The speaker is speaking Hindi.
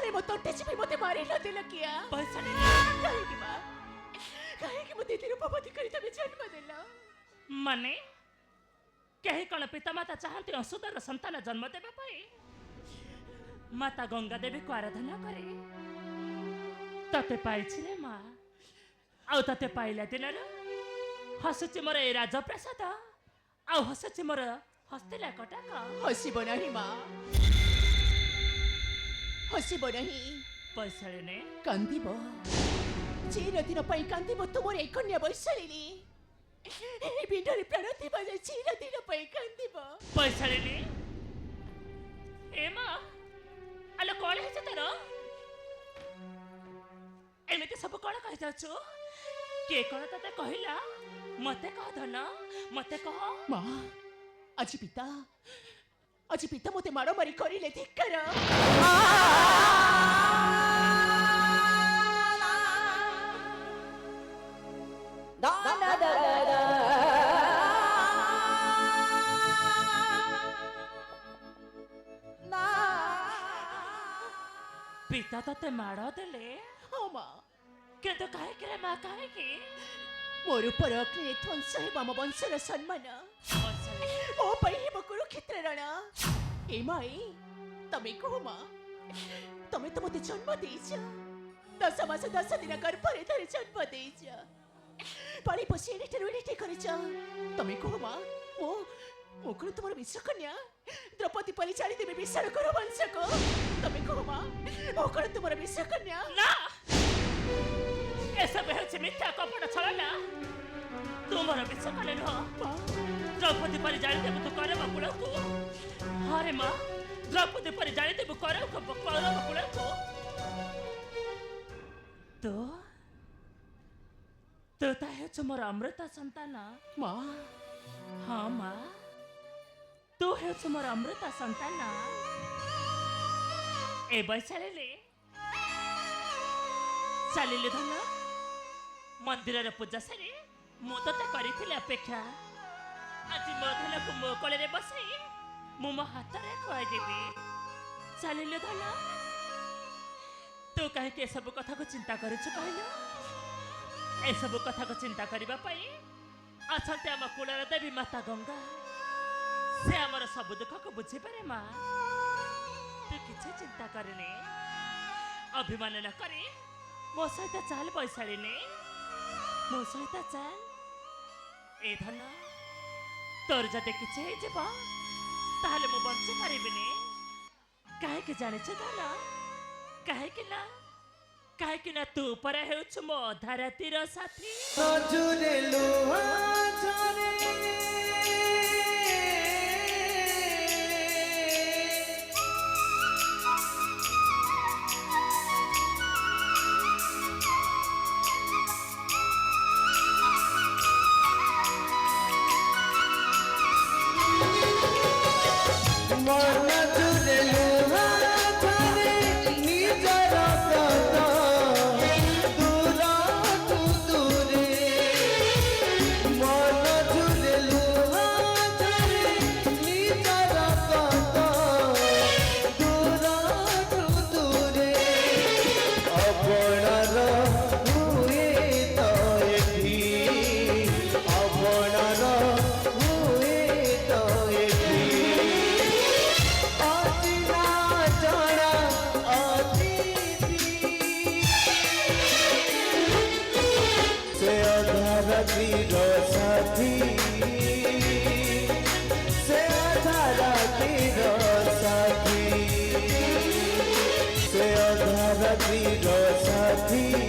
अरे मो तोटे चिपी मते मारी न दिल किया पैसाली काहे कि मते तेरे पपति करी तबे जन्म देला माने कहीं कौन पिता माता चाहते असुदर संतान जन्म देवा पाई माता गंगा देवी को आराधना करे तते पाइछिले माँ आउ तते पाइला दिन हसुची मोर ए राजप्रसाद आउ हसुची मोर हस्तिला कटाक हसिब नहीं माँ हसिब नहीं पैसाले ने कांदिब चिरदिन पाई कांदिब तुमर एक कन्या वैशाली बिंडरे प्राण थिबा जाय चिरदिन पाई कांदिब पैसाले ने ए माँ अल कौन है तेर एमती सब कौन कही जाचु के कौन तते कहला मते कह धन मते कह माँ आज पिता मते मारो मारी करिले धिक्कार पिता तते माड़ देले हाँ माँ किंतु काहे के माँ काहे की मोर ऊपर अग्नि ध्वंस हेबा मो वंशर सम्मान ओ पई कुरुक्षेत्र रण ए माई तमे कहो माँ तमे तो मते जन्म देइछ 10 मास 10 दिन गर्भरे धरे जन्म देइछ पानी पसी एटे रुइटे करिछ तमे कहो माँ ओ मोकरो तुमर विश्वकन्या द्रौपदी परी चाली देबे विशाल करो वंश को तमे कहो माँ मोकरो तुमर विश्वकन्या ना ऐसा बेहद मिथ्या कपड़ा छलना तुमर विश्वकन्या न द्रौपदी परी जानी देबु तो करे बकुल को अरे माँ द्रौपदी परी जानी देबु करे बकुल को तो ताहे मोर अमृत संतान माँ हाँ माँ तू है मोर अमृत संतान ए बैशाली चलिले धन मंदिर पूजा सारी मु तो करी अपेक्षा आज मो धन को मो कले बसई मु मो हाथ में खुआदेवी चलिले धन तू कहीं सब कथा को चिंता करुचु कहलु ए सब कथा को चिंता करबा पई अच्छा आम कूलर देवी माता गंगा से आमर सब दुख को बुझी पारे माँ तू किसी चिंता करने अभिमान न करी मो सहित चाल पैसाड़ी ने मो सहित चाल ए धन तोर जदे किसी ताहले मु बंची पारिबिनी काहे के जानिछ धन काहे कि ना तू पर हेउछ मो अधा रातिर साथी नजुरे लुहा झरे साथी